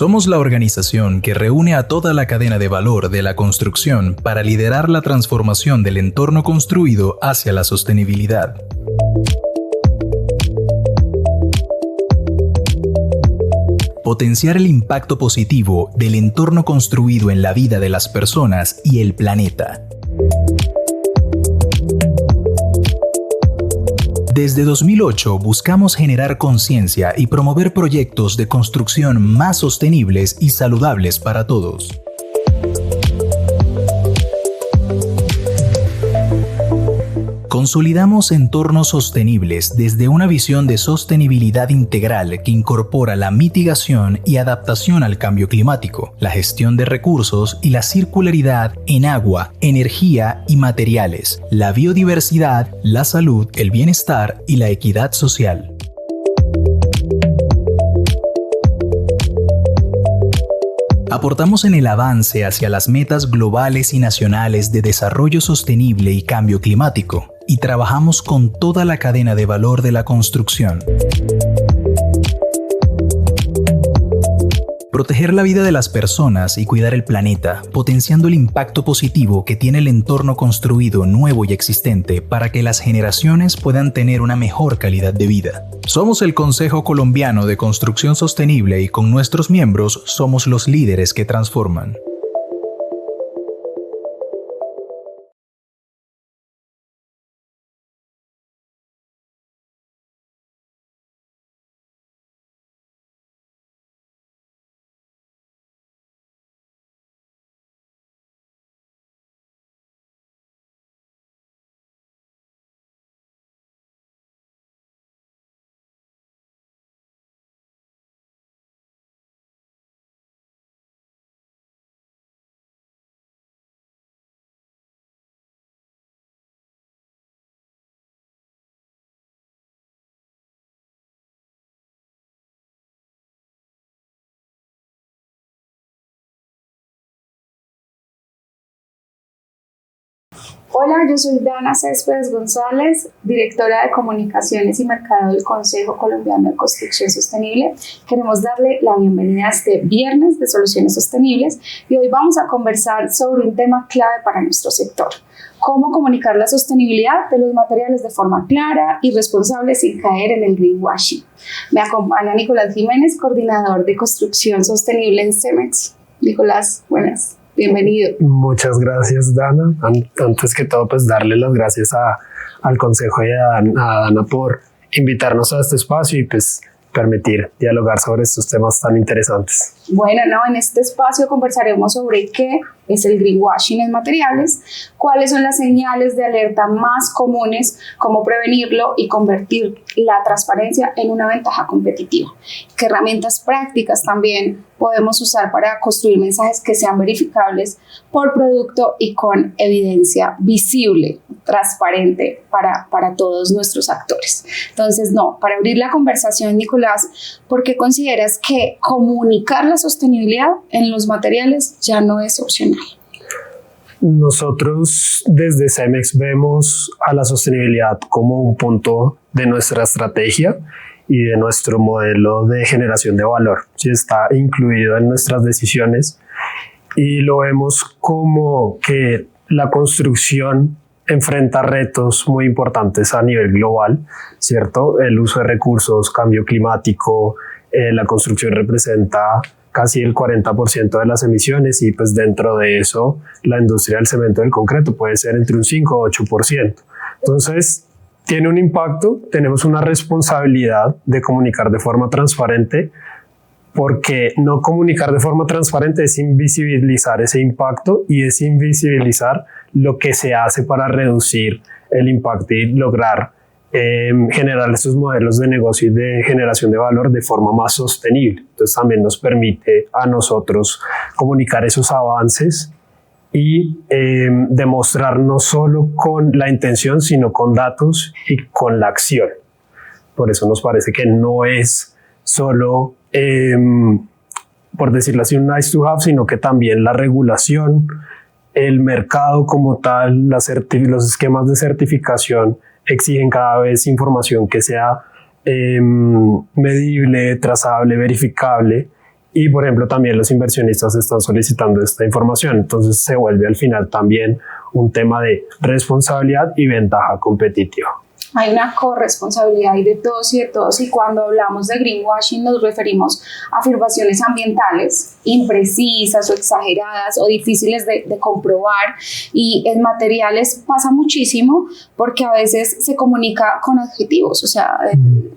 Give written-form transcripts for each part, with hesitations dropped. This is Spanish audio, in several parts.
Somos la organización que reúne a toda la cadena de valor de la construcción para liderar la transformación del entorno construido hacia la sostenibilidad. Potenciar el impacto positivo del entorno construido en la vida de las personas y el planeta. Desde 2008 buscamos generar conciencia y promover proyectos de construcción más sostenibles y saludables para todos. Consolidamos entornos sostenibles desde una visión de sostenibilidad integral que incorpora la mitigación y adaptación al cambio climático, la gestión de recursos y la circularidad en agua, energía y materiales, la biodiversidad, la salud, el bienestar y la equidad social. Aportamos en el avance hacia las metas globales y nacionales de desarrollo sostenible y cambio climático, y trabajamos con toda la cadena de valor de la construcción. Proteger la vida de las personas y cuidar el planeta, potenciando el impacto positivo que tiene el entorno construido nuevo y existente para que las generaciones puedan tener una mejor calidad de vida. Somos el Consejo Colombiano de Construcción Sostenible y con nuestros miembros somos los líderes que transforman. Hola, yo soy Dana Céspedes González, directora de Comunicaciones y Mercado del Consejo Colombiano de Construcción Sostenible. Queremos darle la bienvenida a este viernes de Soluciones Sostenibles y hoy vamos a conversar sobre un tema clave para nuestro sector: cómo comunicar la sostenibilidad de los materiales de forma clara y responsable sin caer en el greenwashing. Me acompaña Nicolás Jiménez, coordinador de Construcción Sostenible en Cemex. Nicolás, buenas. Bienvenido. Muchas gracias, Dana. Antes que todo, pues darle las gracias al Consejo y a Dana por invitarnos a este espacio y pues permitir dialogar sobre estos temas tan interesantes. Bueno, en este espacio conversaremos sobre qué es el greenwashing en materiales, cuáles son las señales de alerta más comunes, cómo prevenirlo y convertir la transparencia en una ventaja competitiva. Qué herramientas prácticas también podemos usar para construir mensajes que sean verificables por producto y con evidencia visible, transparente para todos nuestros actores. Entonces, para abrir la conversación, Nicolás, ¿por qué consideras que comunicar la sostenibilidad en los materiales ya no es opcional? Nosotros desde Cemex vemos a la sostenibilidad como un punto de nuestra estrategia y de nuestro modelo de generación de valor. Sí, está incluido en nuestras decisiones y lo vemos como que la construcción enfrenta retos muy importantes a nivel global, ¿cierto? El uso de recursos, cambio climático, la construcción representa casi el 40% de las emisiones y pues dentro de eso la industria del cemento y del concreto puede ser entre un 5 o 8%. Entonces tiene un impacto, tenemos una responsabilidad de comunicar de forma transparente, porque no comunicar de forma transparente es invisibilizar ese impacto y es invisibilizar lo que se hace para reducir el impacto y lograr generar estos modelos de negocio y de generación de valor de forma más sostenible. Entonces también nos permite a nosotros comunicar esos avances y demostrar no solo con la intención, sino con datos y con la acción. Por eso nos parece que no es solo, por decirlo así, un nice to have, sino que también la regulación, el mercado como tal, los esquemas de certificación exigen cada vez información que sea medible, trazable, verificable y por ejemplo también los inversionistas están solicitando esta información. Entonces se vuelve al final también un tema de responsabilidad y ventaja competitiva. Hay una corresponsabilidad de todos y cuando hablamos de greenwashing nos referimos a afirmaciones ambientales imprecisas o exageradas o difíciles de comprobar, y en materiales pasa muchísimo porque a veces se comunica con adjetivos, o sea,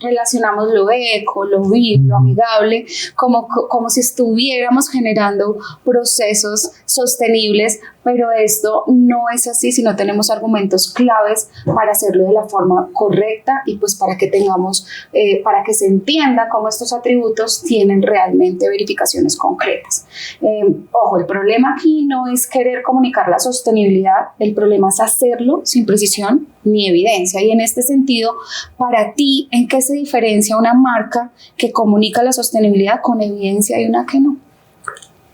relacionamos lo eco, lo vivo, lo amigable, como si estuviéramos generando procesos sostenibles, pero esto no es así si no tenemos argumentos claves para hacerlo de la forma correcta y pues para que tengamos, para que se entienda cómo estos atributos tienen realmente verificaciones concretas. Ojo, el problema aquí no es querer comunicar la sostenibilidad, el problema es hacerlo sin precisión ni evidencia. Y en este sentido, para ti, ¿en qué se diferencia una marca que comunica la sostenibilidad con evidencia y una que no?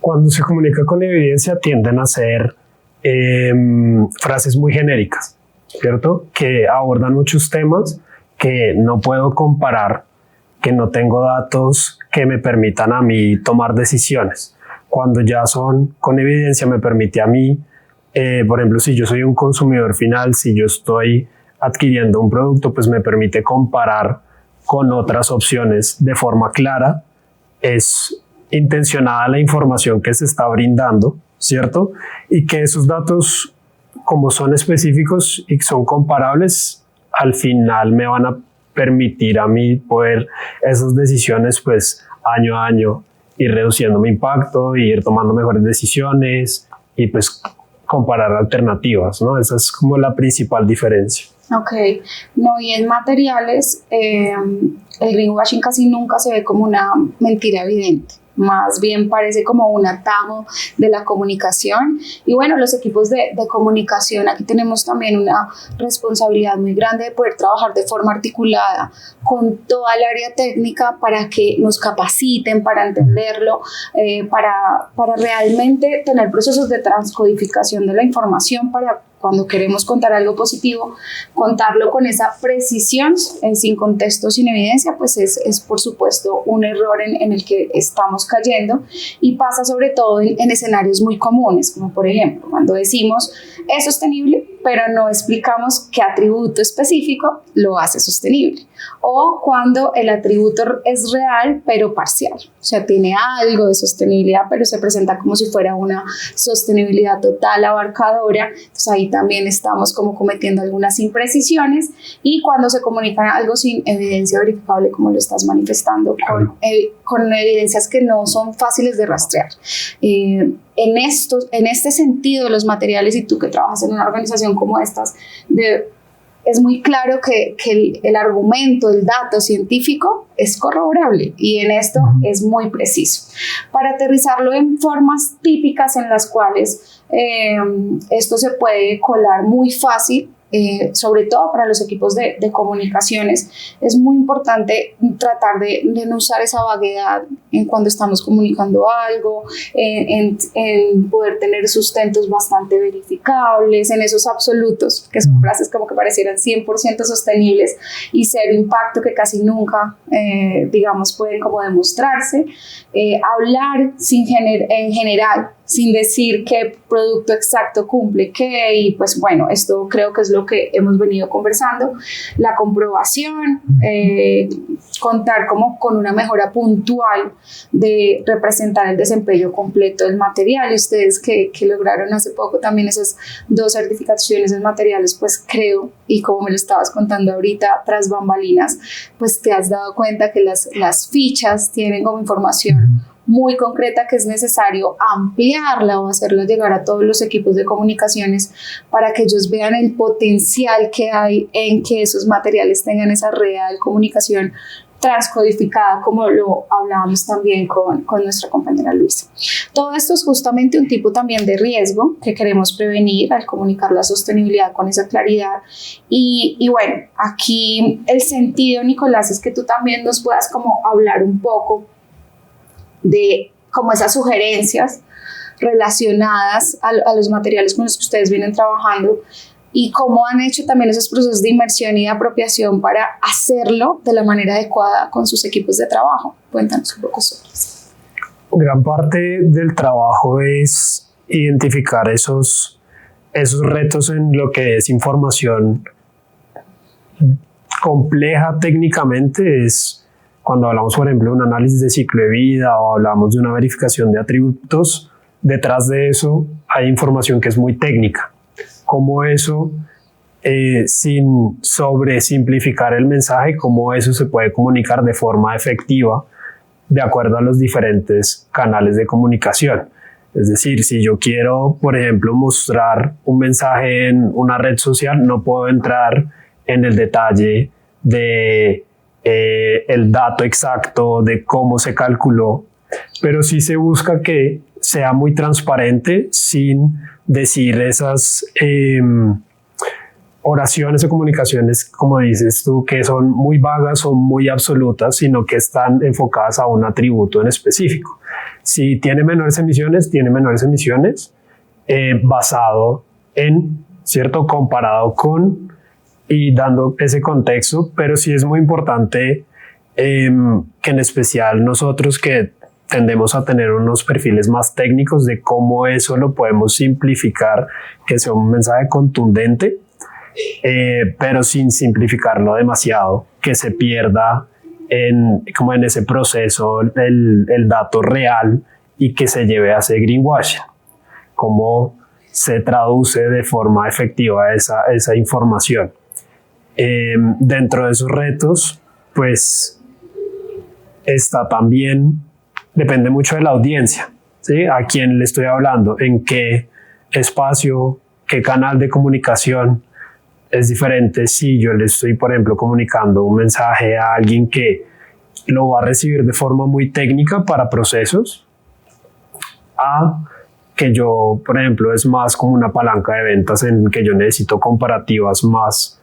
Cuando se comunica con evidencia tienden a ser frases muy genéricas, ¿cierto? Que abordan muchos temas que no puedo comparar, que no tengo datos que me permitan a mí tomar decisiones. Cuando ya son con evidencia me permite a mí, por ejemplo, si yo soy un consumidor final, si yo estoy adquiriendo un producto, pues me permite comparar con otras opciones de forma clara. Es intencionada la información que se está brindando, ¿cierto? Y que esos datos, como son específicos y son comparables, al final me van a permitir a mí poder esas decisiones pues año a año ir reduciendo mi impacto, ir tomando mejores decisiones y pues comparar alternativas, ¿no? Esa es como la principal diferencia. Ok, no, y en materiales el greenwashing casi nunca se ve como una mentira evidente. Más bien parece como un atajo de la comunicación. Y bueno, los equipos de comunicación, aquí tenemos también una responsabilidad muy grande de poder trabajar de forma articulada con toda el área técnica para que nos capaciten, para entenderlo, para realmente tener procesos de transcodificación de la información para cuando queremos contar algo positivo, contarlo con esa precisión, sin contexto, sin evidencia, pues es por supuesto un error en el que estamos cayendo, y pasa sobre todo en escenarios muy comunes, como por ejemplo cuando decimos es sostenible, pero no explicamos qué atributo específico lo hace sostenible, o cuando el atributo es real pero parcial, o sea, tiene algo de sostenibilidad pero se presenta como si fuera una sostenibilidad total, abarcadora. Entonces ahí también estamos como cometiendo algunas imprecisiones, y cuando se comunica algo sin evidencia verificable, como lo estás manifestando, con evidencias que no son fáciles de rastrear. En este sentido, los materiales, y tú que trabajas en una organización como estas, es muy claro que el argumento, el dato científico es corroborable, y en esto es muy preciso. Para aterrizarlo en formas típicas en las cuales esto se puede colar muy fácil, sobre todo para los equipos de comunicaciones, es muy importante tratar de no usar esa vaguedad en cuando estamos comunicando algo, en poder tener sustentos bastante verificables, en esos absolutos, que son frases como que parecieran 100% sostenibles y cero impacto, que casi nunca, digamos, pueden como demostrarse. Hablar en general, sin decir qué producto exacto cumple qué, y pues bueno, esto creo que es lo que hemos venido conversando. La comprobación, contar como con una mejora puntual de representar el desempeño completo del material, y ustedes que lograron hace poco también esas 2 certificaciones en materiales, pues creo, y como me lo estabas contando ahorita tras bambalinas, pues te has dado cuenta que las fichas tienen como información muy concreta que es necesario ampliarla o hacerla llegar a todos los equipos de comunicaciones para que ellos vean el potencial que hay en que esos materiales tengan esa real comunicación transcodificada, como lo hablábamos también con nuestra compañera Luisa. Todo esto es justamente un tipo también de riesgo que queremos prevenir al comunicar la sostenibilidad con esa claridad. Y bueno, aquí el sentido, Nicolás, es que tú también nos puedas como hablar un poco de como esas sugerencias relacionadas a los materiales con los que ustedes vienen trabajando, y cómo han hecho también esos procesos de inmersión y de apropiación para hacerlo de la manera adecuada con sus equipos de trabajo. Cuéntanos un poco sobre eso. Gran parte del trabajo es identificar esos retos en lo que es información compleja técnicamente. Es cuando hablamos, por ejemplo, de un análisis de ciclo de vida o hablamos de una verificación de atributos. Detrás de eso hay información que es muy técnica. Cómo eso, sin sobresimplificar el mensaje, cómo eso se puede comunicar de forma efectiva de acuerdo a los diferentes canales de comunicación. Es decir, si yo quiero, por ejemplo, mostrar un mensaje en una red social, no puedo entrar en el detalle de el dato exacto de cómo se calculó, pero sí se busca que sea muy transparente sin decir esas oraciones o comunicaciones, como dices tú, que son muy vagas o muy absolutas, sino que están enfocadas a un atributo en específico. Si tiene menores emisiones, tiene menores emisiones, basado en, ¿cierto?, comparado con y dando ese contexto, pero sí es muy importante que en especial nosotros que tendemos a tener unos perfiles más técnicos de cómo eso lo podemos simplificar, que sea un mensaje contundente, pero sin simplificarlo demasiado, que se pierda como en ese proceso el dato real y que se lleve a ese greenwashing. Cómo se traduce de forma efectiva esa información. Dentro de esos retos, pues está también, depende mucho de la audiencia, ¿sí? A quién le estoy hablando, en qué espacio, qué canal de comunicación. Es diferente si yo le estoy, por ejemplo, comunicando un mensaje a alguien que lo va a recibir de forma muy técnica para procesos, a que yo, por ejemplo, es más como una palanca de ventas en que yo necesito comparativas más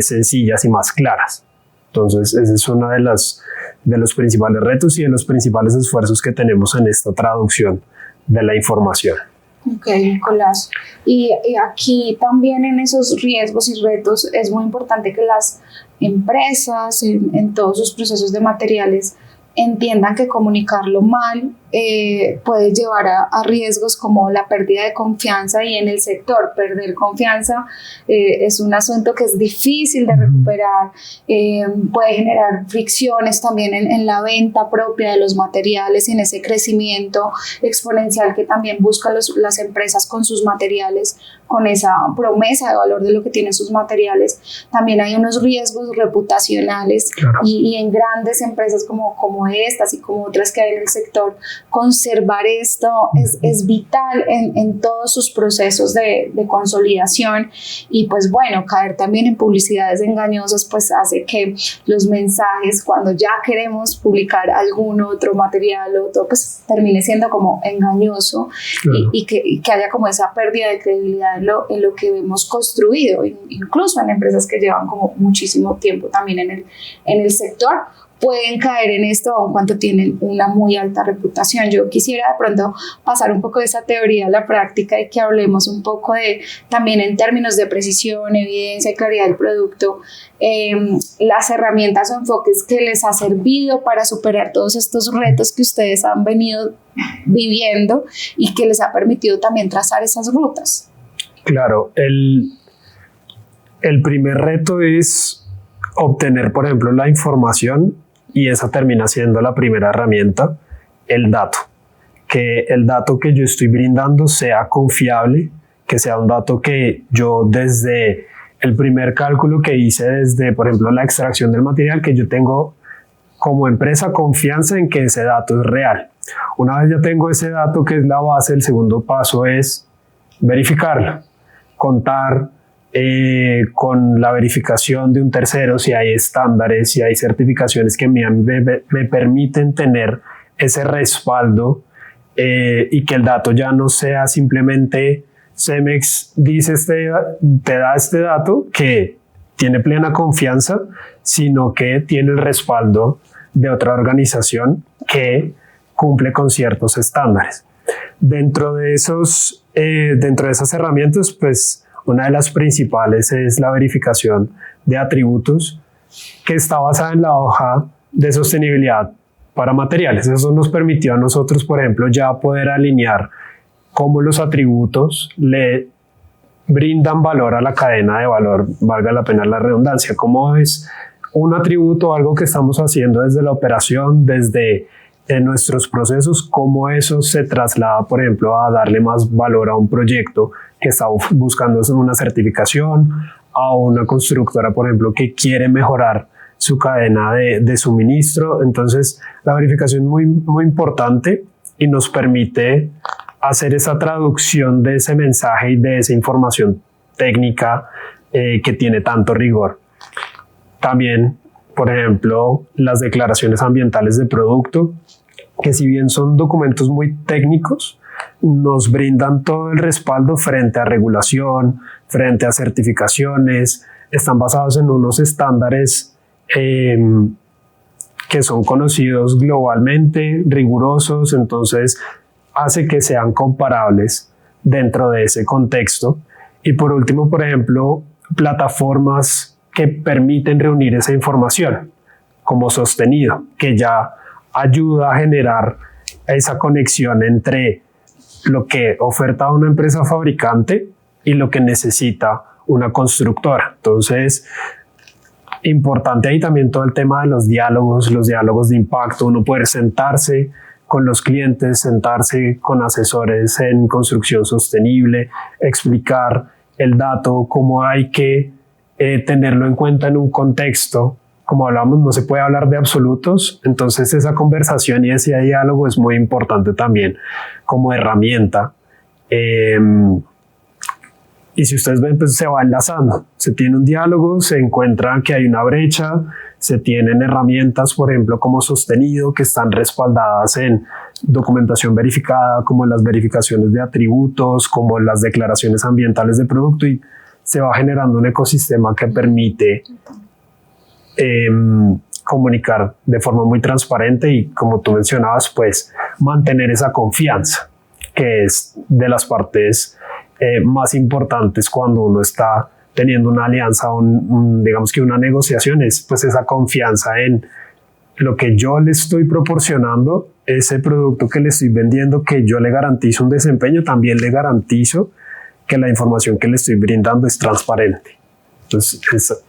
sencillas y más claras. Entonces, ese es uno de los principales retos y de los principales esfuerzos que tenemos en esta traducción de la información. Ok, Nicolás. Y aquí también en esos riesgos y retos es muy importante que las empresas en todos sus procesos de materiales entiendan que comunicarlo mal puede llevar a riesgos como la pérdida de confianza, y en el sector perder confianza es un asunto que es difícil de recuperar, puede generar fricciones también en la venta propia de los materiales y en ese crecimiento exponencial que también buscan las empresas con sus materiales, con esa promesa de valor de lo que tienen sus materiales. También hay unos riesgos reputacionales. Claro. Y en grandes empresas como estas y como otras que hay en el sector, conservar esto es vital en todos sus procesos de consolidación. Y pues bueno, caer también en publicidades engañosas pues hace que los mensajes, cuando ya queremos publicar algún otro material o todo, pues termine siendo como engañoso. Claro. y que haya como esa pérdida de credibilidad en lo que hemos construido, incluso en empresas que llevan como muchísimo tiempo también en el sector, pueden caer en esto aun cuando tienen una muy alta reputación. Yo quisiera de pronto pasar un poco de esa teoría a la práctica y que hablemos un poco de, también en términos de precisión, evidencia y claridad del producto, las herramientas o enfoques que les ha servido para superar todos estos retos que ustedes han venido viviendo y que les ha permitido también trazar esas rutas. Claro, el primer reto es obtener, por ejemplo, la información, y esa termina siendo la primera herramienta, el dato. Que el dato que yo estoy brindando sea confiable, que sea un dato que yo desde el primer cálculo que hice, desde, por ejemplo, la extracción del material, que yo tengo como empresa confianza en que ese dato es real. Una vez ya tengo ese dato, que es la base, el segundo paso es verificarlo, contar con la verificación de un tercero si hay estándares, si hay certificaciones que me permiten tener ese respaldo, y que el dato ya no sea simplemente Cemex dice te da este dato que tiene plena confianza, sino que tiene el respaldo de otra organización que cumple con ciertos estándares. Dentro de esas herramientas, pues una de las principales es la verificación de atributos, que está basada en la hoja de sostenibilidad para materiales. Eso nos permitió a nosotros, por ejemplo, ya poder alinear cómo los atributos le brindan valor a la cadena de valor, valga la pena la redundancia, cómo es un atributo, algo que estamos haciendo desde la operación, desde nuestros procesos, cómo eso se traslada, por ejemplo, a darle más valor a un proyecto que está buscando una certificación, a una constructora, por ejemplo, que quiere mejorar su cadena de suministro. Entonces, la verificación es muy, muy importante y nos permite hacer esa traducción de ese mensaje y de esa información técnica que tiene tanto rigor. También, por ejemplo, las declaraciones ambientales de producto, que si bien son documentos muy técnicos, nos brindan todo el respaldo frente a regulación, frente a certificaciones, están basados en unos estándares que son conocidos globalmente, rigurosos, entonces hace que sean comparables dentro de ese contexto. Y por último, por ejemplo, plataformas que permiten reunir esa información, como Sostenido, que ya ayuda a generar esa conexión entre lo que oferta una empresa fabricante y lo que necesita una constructora. Entonces, importante ahí también todo el tema de los diálogos de impacto, uno poder sentarse con los clientes, sentarse con asesores en construcción sostenible, explicar el dato, cómo hay que tenerlo en cuenta en un contexto. Como hablamos, no se puede hablar de absolutos, entonces esa conversación y ese diálogo es muy importante también como herramienta. Y si ustedes ven, pues se va enlazando. Se tiene un diálogo, se encuentra que hay una brecha, se tienen herramientas, por ejemplo, como Sostenido, que están respaldadas en documentación verificada, como las verificaciones de atributos, como las declaraciones ambientales de producto, y se va generando un ecosistema que permite comunicar de forma muy transparente y, como tú mencionabas, pues mantener esa confianza, que es de las partes más importantes cuando uno está teniendo una alianza, digamos que una negociación, es pues esa confianza en lo que yo le estoy proporcionando, ese producto que le estoy vendiendo, que yo le garantizo un desempeño, también le garantizo que la información que le estoy brindando es transparente. Entonces,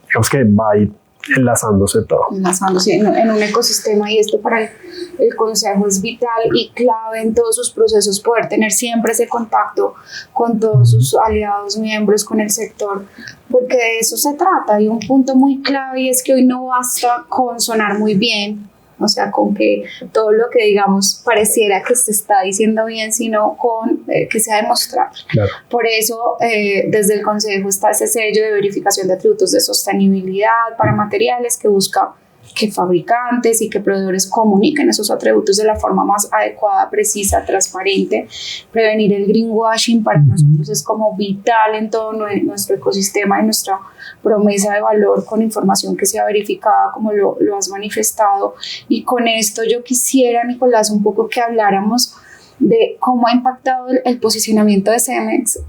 digamos que va a ir enlazándose todo. Enlazándose en un ecosistema, y esto para el consejo es vital y clave en todos sus procesos, poder tener siempre ese contacto con todos sus aliados, miembros, con el sector, porque de eso se trata. Y un punto muy clave y es que hoy no basta con sonar muy bien, o sea, con que todo lo que digamos pareciera que se está diciendo bien, sino con que sea demostrable. Claro. Por eso, desde el Consejo está ese sello de verificación de atributos de sostenibilidad para materiales que busca que fabricantes y que proveedores comuniquen esos atributos de la forma más adecuada, precisa, transparente. Prevenir el greenwashing para nosotros es como vital en todo nuestro ecosistema y nuestra promesa de valor con información que sea verificada, como lo has manifestado. Y con esto yo quisiera, Nicolás, un poco que habláramos de cómo ha impactado el posicionamiento de Cemex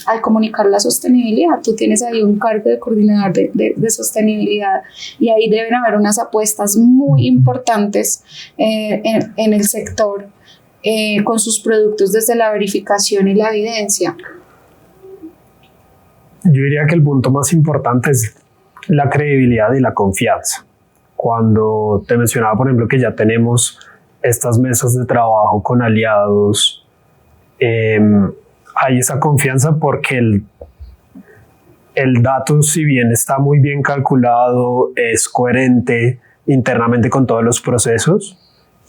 al comunicar la sostenibilidad. Tú tienes ahí un cargo de coordinador de sostenibilidad y ahí deben haber unas apuestas muy importantes en el sector con sus productos desde la verificación y la evidencia. Yo diría que el punto más importante es la credibilidad y la confianza. Cuando te mencionaba, por ejemplo, que ya tenemos estas mesas de trabajo con aliados, hay esa confianza porque el dato, si bien está muy bien calculado, es coherente internamente con todos los procesos,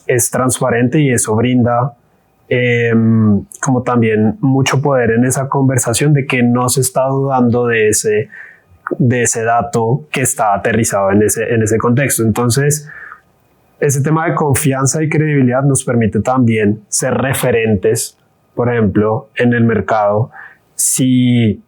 es transparente y eso brinda como también mucho poder en esa conversación de que no se está dudando de ese dato que está aterrizado en ese contexto. Entonces, ese tema de confianza y credibilidad nos permite también ser referentes, por ejemplo, en el mercado. Si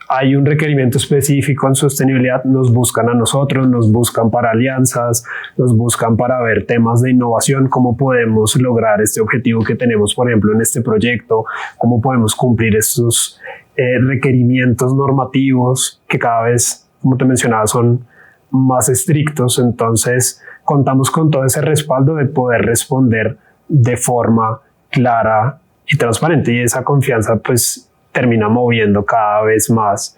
hay un requerimiento específico en sostenibilidad, nos buscan a nosotros, nos buscan para alianzas, nos buscan para ver temas de innovación, cómo podemos lograr este objetivo que tenemos, por ejemplo, en este proyecto, cómo podemos cumplir estos requerimientos normativos que cada vez, como te mencionaba, son más estrictos, entonces contamos con todo ese respaldo de poder responder de forma clara y transparente, y esa confianza pues termina moviendo cada vez más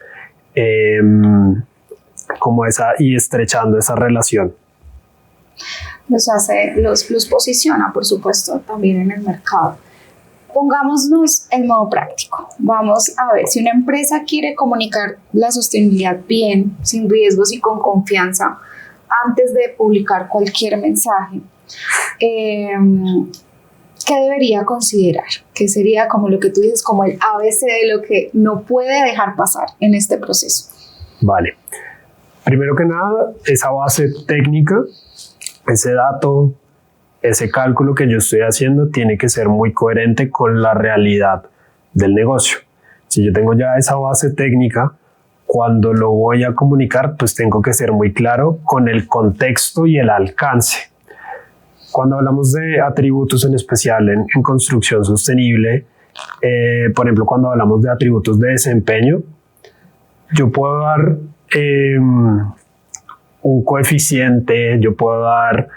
como y estrechando esa relación. Los posiciona, por supuesto, también en el mercado. Pongámonos en modo práctico. Vamos a ver, si una empresa quiere comunicar la sostenibilidad bien, sin riesgos y con confianza, antes de publicar cualquier mensaje, ¿qué debería considerar? ¿Qué sería como lo que tú dices, como el ABC de lo que no puede dejar pasar en este proceso? Vale. Primero que nada, esa base técnica, ese dato, ese cálculo que yo estoy haciendo tiene que ser muy coherente con la realidad del negocio. Si yo tengo ya esa base técnica, cuando lo voy a comunicar, pues tengo que ser muy claro con el contexto y el alcance. Cuando hablamos de atributos en especial en construcción sostenible, por ejemplo, cuando hablamos de atributos de desempeño, yo puedo dar un coeficiente, yo puedo dar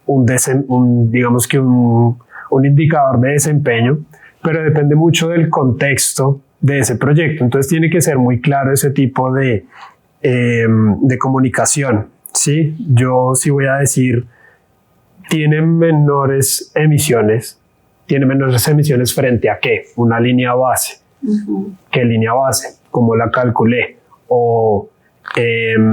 digamos que un indicador de desempeño, pero depende mucho del contexto de ese proyecto. Entonces tiene que ser muy claro ese tipo de comunicación, ¿sí? Yo sí voy a decir, tiene menores emisiones frente a ¿qué? Una línea base. ¿Qué línea base? ¿Cómo la calculé? O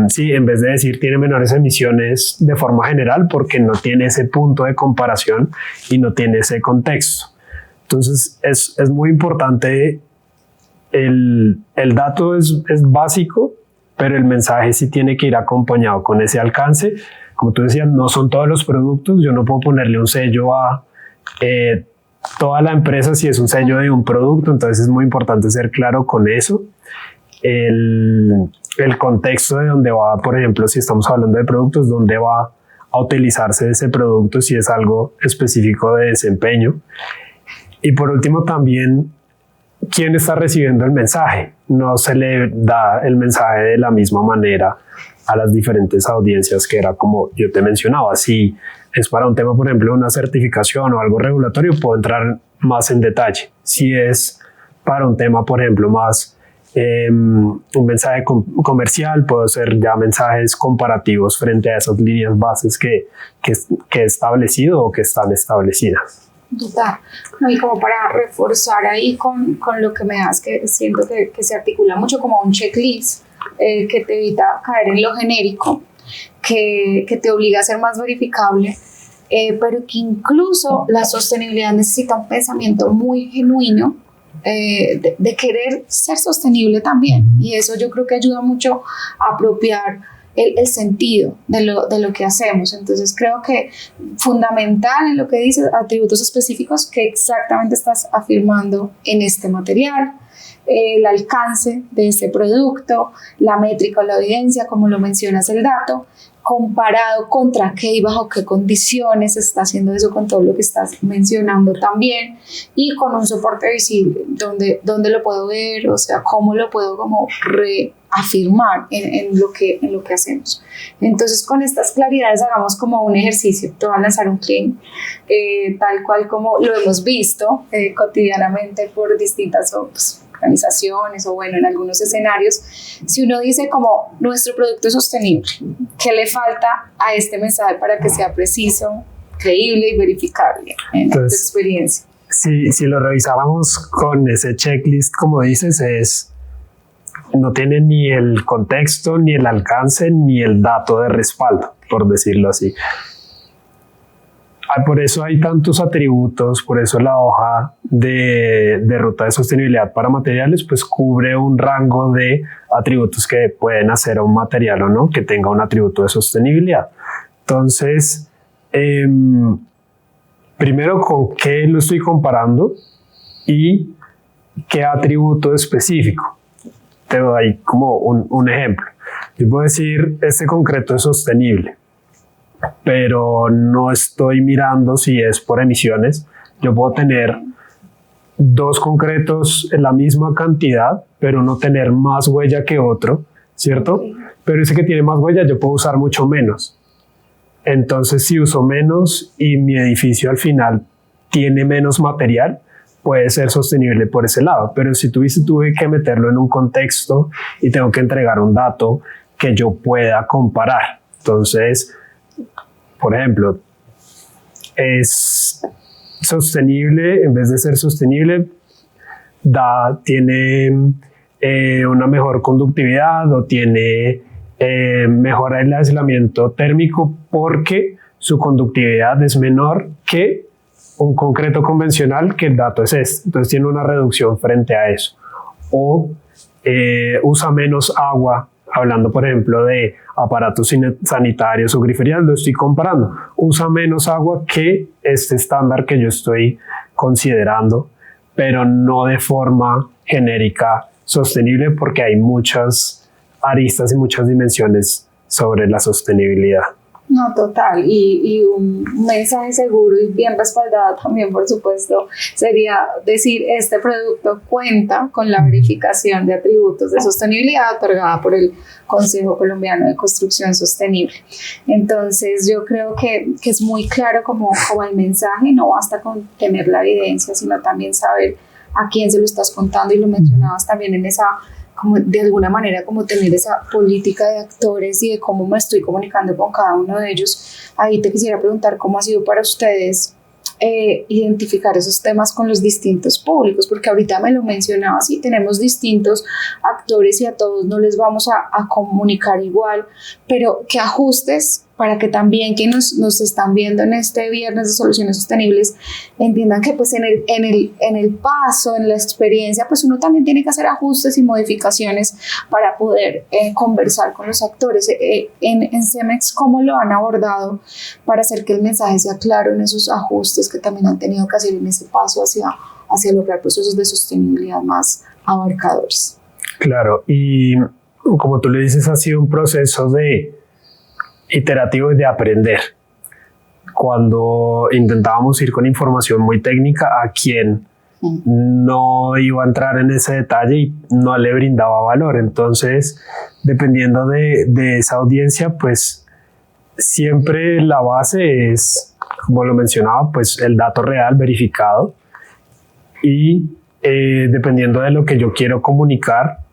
sí, en vez de decir tiene menores emisiones de forma general, porque no tiene ese punto de comparación y no tiene ese contexto. Entonces es muy importante, el dato es básico, pero el mensaje sí tiene que ir acompañado con ese alcance. Como tú decías, no son todos los productos, yo no puedo ponerle un sello a toda la empresa si es un sello de un producto, entonces es muy importante ser claro con eso. El contexto de donde va, por ejemplo, si estamos hablando de productos, dónde va a utilizarse ese producto, si es algo específico de desempeño. Y por último también, ¿quién está recibiendo el mensaje? No se le da el mensaje de la misma manera a las diferentes audiencias, que era como yo te mencionaba. Si es para un tema, por ejemplo, una certificación o algo regulatorio, puedo entrar más en detalle. Si es para un tema, por ejemplo, más un mensaje comercial, puedo hacer ya mensajes comparativos frente a esas líneas bases que he establecido o que están establecidas. Total. No, y como para reforzar ahí con lo que me das, que siento que se articula mucho como un checklist que te evita caer en lo genérico, que te obliga a ser más verificable, pero que incluso la sostenibilidad necesita un pensamiento muy genuino de querer ser sostenible también, y eso yo creo que ayuda mucho a apropiar el sentido de lo que hacemos. Entonces creo que fundamental en lo que dices, atributos específicos que exactamente estás afirmando en este material, el alcance de ese producto, la métrica o la evidencia, como lo mencionas, el dato, comparado contra qué y bajo qué condiciones está haciendo eso, con todo lo que estás mencionando también, y con un soporte visible, donde lo puedo ver, o sea, cómo lo puedo como reafirmar en lo que hacemos. Entonces, con estas claridades hagamos como un ejercicio. Te voy a lanzar un claim, tal cual como lo hemos visto cotidianamente por distintas organizaciones o bueno, en algunos escenarios. Si uno dice como nuestro producto es sostenible, ¿qué le falta a este mensaje para que sea preciso, creíble y verificable en tu experiencia? Si lo revisáramos con ese checklist, como dices, no tiene ni el contexto, ni el alcance, ni el dato de respaldo, por decirlo así. Por eso hay tantos atributos, por eso la hoja de ruta de sostenibilidad para materiales pues cubre un rango de atributos que pueden hacer a un material o no que tenga un atributo de sostenibilidad. Entonces, primero, ¿con qué lo estoy comparando y qué atributo específico? Te doy como un ejemplo. Yo puedo decir, este concreto es sostenible, pero no estoy mirando si es por emisiones. Yo puedo tener dos concretos en la misma cantidad, pero uno tener más huella que otro, ¿cierto? pero ese que tiene más huella yo puedo usar mucho menos. Entonces, si uso menos y mi edificio al final tiene menos material, puede ser sostenible por ese lado. Pero si tuve que meterlo en un contexto y tengo que entregar un dato que yo pueda comparar. Entonces, por ejemplo, es sostenible, en vez de ser sostenible, tiene una mejor conductividad o tiene mejora el aislamiento térmico porque su conductividad es menor que un concreto convencional, que el dato es este. Entonces tiene una reducción frente a eso. O usa menos agua, hablando por ejemplo de aparatos sanitarios o griferías, lo estoy comparando. Usa menos agua que este estándar que yo estoy considerando, pero no de forma genérica sostenible, porque hay muchas aristas y muchas dimensiones sobre la sostenibilidad. No, total, y un mensaje seguro y bien respaldado también, por supuesto, sería decir: este producto cuenta con la verificación de atributos de sostenibilidad otorgada por el Consejo Colombiano de Construcción Sostenible. Entonces yo creo que es muy claro como el mensaje. No basta con tener la evidencia, sino también saber a quién se lo estás contando, y lo mencionabas también en esa, como de alguna manera, como tener esa política de actores y de cómo me estoy comunicando con cada uno de ellos. Ahí te quisiera preguntar cómo ha sido para ustedes identificar esos temas con los distintos públicos, porque ahorita me lo mencionabas, y tenemos distintos actores y a todos no les vamos a comunicar igual, pero ¿qué ajustes para que también quienes nos están viendo en este viernes de Soluciones Sostenibles entiendan que pues en el paso, en la experiencia, pues uno también tiene que hacer ajustes y modificaciones para poder conversar con los actores? En Cemex, ¿cómo lo han abordado para hacer que el mensaje sea claro en esos ajustes que también han tenido que hacer en ese paso hacia lograr procesos de sostenibilidad más abarcadores? Claro, y como tú le dices, ha sido un proceso iterativo y de aprender. Cuando intentábamos ir con información muy técnica a quien no iba a entrar en ese detalle y no le brindaba valor. Entonces, dependiendo de esa audiencia, pues siempre la base es, como lo mencionaba, pues el dato real verificado, y dependiendo de lo que yo quiero comunicar,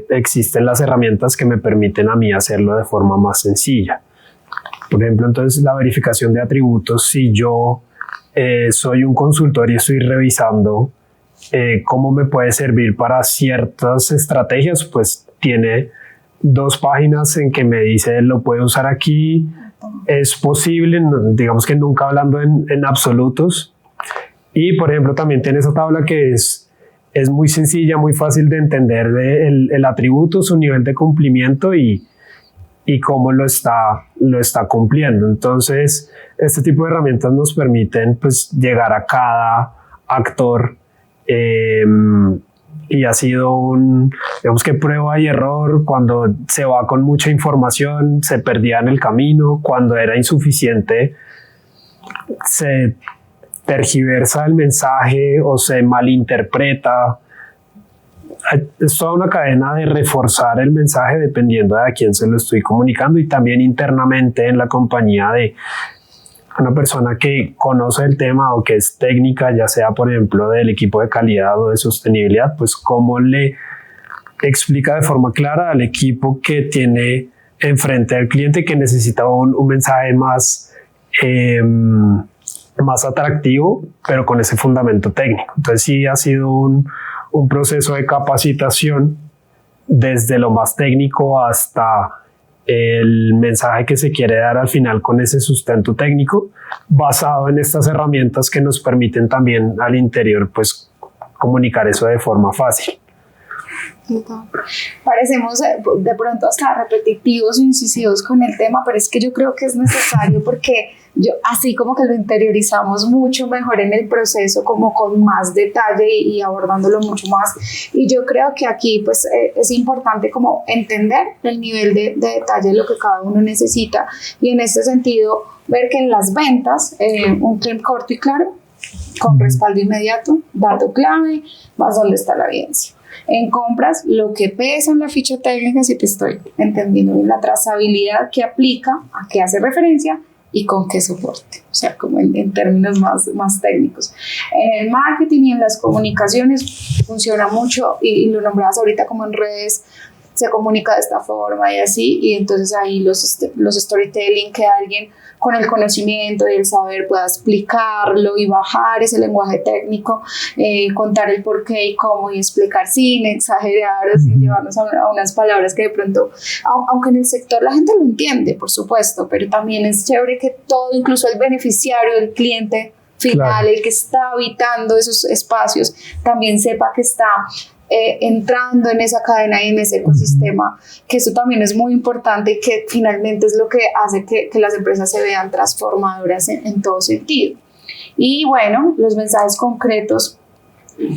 existen las herramientas que me permiten a mí hacerlo de forma más sencilla. Por ejemplo, entonces la verificación de atributos, si yo soy un consultor y estoy revisando cómo me puede servir para ciertas estrategias, pues tiene 2 páginas en que me dice lo puede usar aquí, es posible, digamos que nunca hablando en absolutos. Y por ejemplo también tiene esa tabla que es muy sencilla, muy fácil de entender el atributo, su nivel de cumplimiento y cómo lo está cumpliendo. Entonces, este tipo de herramientas nos permiten pues llegar a cada actor, y ha sido digamos que prueba y error. Cuando se va con mucha información, se perdía en el camino. Cuando era insuficiente, se tergiversa el mensaje o se malinterpreta. Es toda una cadena de reforzar el mensaje dependiendo de a quién se lo estoy comunicando, y también internamente en la compañía de una persona que conoce el tema o que es técnica, ya sea por ejemplo del equipo de calidad o de sostenibilidad, pues cómo le explica de forma clara al equipo que tiene enfrente al cliente, que necesita un mensaje más atractivo, pero con ese fundamento técnico. Entonces sí ha sido un proceso de capacitación desde lo más técnico hasta el mensaje que se quiere dar al final con ese sustento técnico, basado en estas herramientas que nos permiten también al interior pues comunicar eso de forma fácil. Parecemos de pronto hasta repetitivos o incisivos con el tema, pero es que yo creo que es necesario, porque así como que lo interiorizamos mucho mejor en el proceso, como con más detalle y abordándolo mucho más. Y yo creo que aquí pues es importante como entender el nivel de detalle de lo que cada uno necesita, y en este sentido ver que en las ventas un claim corto y claro, con respaldo inmediato, dato clave, más dónde está la evidencia. En compras, lo que pesa en la ficha técnica, si te estoy entendiendo, la trazabilidad que aplica, a qué hace referencia y con qué soporte, o sea, como en términos más técnicos. En el marketing y en las comunicaciones funciona mucho, y lo nombrabas ahorita, como en redes se comunica de esta forma y así, y entonces ahí los storytelling, que alguien con el conocimiento y el saber pueda explicarlo y bajar ese lenguaje técnico, contar el por qué y cómo, y explicar sin exagerar o sin llevarnos a unas palabras que de pronto, aunque en el sector la gente lo entiende, por supuesto, pero también es chévere que todo, incluso el beneficiario, el cliente final, claro, el que está habitando esos espacios, también sepa que está entrando en esa cadena y en ese ecosistema, que eso también es muy importante y que finalmente es lo que hace que las empresas se vean transformadoras en todo sentido. Y bueno, los mensajes concretos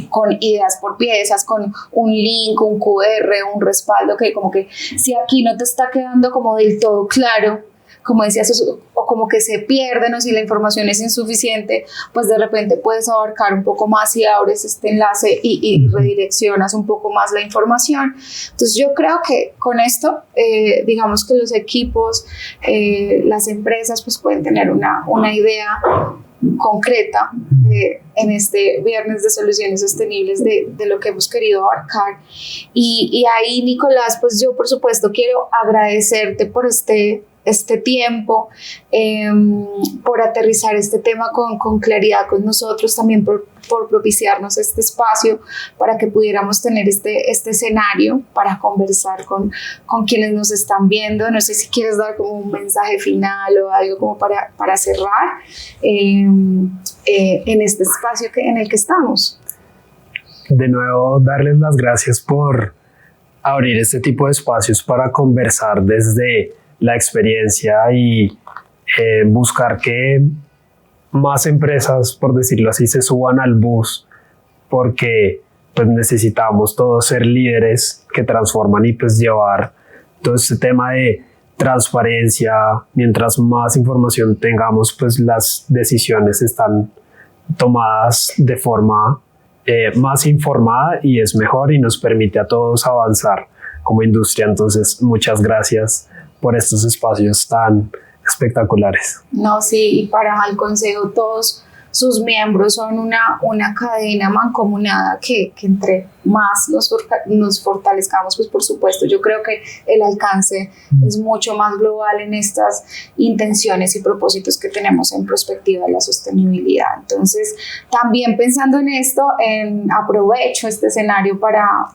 con ideas por piezas, con un link, un QR, un respaldo, que como que si aquí no te está quedando como del todo claro, como decías, o como que se pierden, o si la información es insuficiente, pues de repente puedes abarcar un poco más y abres este enlace y redireccionas un poco más la información. Entonces yo creo que con esto, digamos que los equipos, las empresas, pues pueden tener una idea concreta en este viernes de soluciones sostenibles de lo que hemos querido abarcar. Y ahí, Nicolás, pues yo por supuesto quiero agradecerte por este tiempo, por aterrizar este tema con claridad con nosotros, también por propiciarnos este espacio para que pudiéramos tener este escenario para conversar con quienes nos están viendo. No sé si quieres dar como un mensaje final o algo como para cerrar en este espacio en el que estamos. De nuevo, darles las gracias por abrir este tipo de espacios para conversar desde la experiencia y buscar que más empresas, por decirlo así, se suban al bus, porque pues necesitamos todos ser líderes que transforman y pues llevar todo este tema de transparencia. Mientras más información tengamos, pues las decisiones están tomadas de forma más informada, y es mejor y nos permite a todos avanzar como industria. Entonces, muchas gracias por estos espacios tan espectaculares. No, sí, y para el Consejo, todos sus miembros son una cadena mancomunada que entre más nos fortalezcamos, pues por supuesto, yo creo que el alcance es mucho más global en estas intenciones y propósitos que tenemos en perspectiva de la sostenibilidad. Entonces, también pensando en esto, aprovecho este escenario para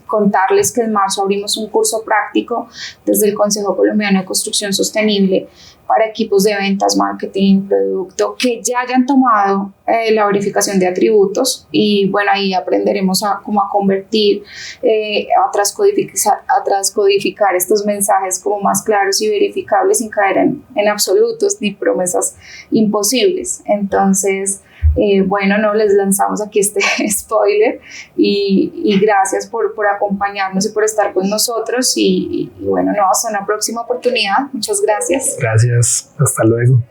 contarles que en marzo abrimos un curso práctico desde el Consejo Colombiano de Construcción Sostenible para equipos de ventas, marketing, producto, que ya hayan tomado la verificación de atributos, y bueno, ahí aprenderemos a convertir, a transcodificar estos mensajes como más claros y verificables, sin caer en absolutos ni promesas imposibles. Entonces, bueno, no les lanzamos aquí este spoiler, y gracias por acompañarnos y por estar con nosotros, y bueno, no, hasta una próxima oportunidad. Muchas gracias. Gracias, hasta luego.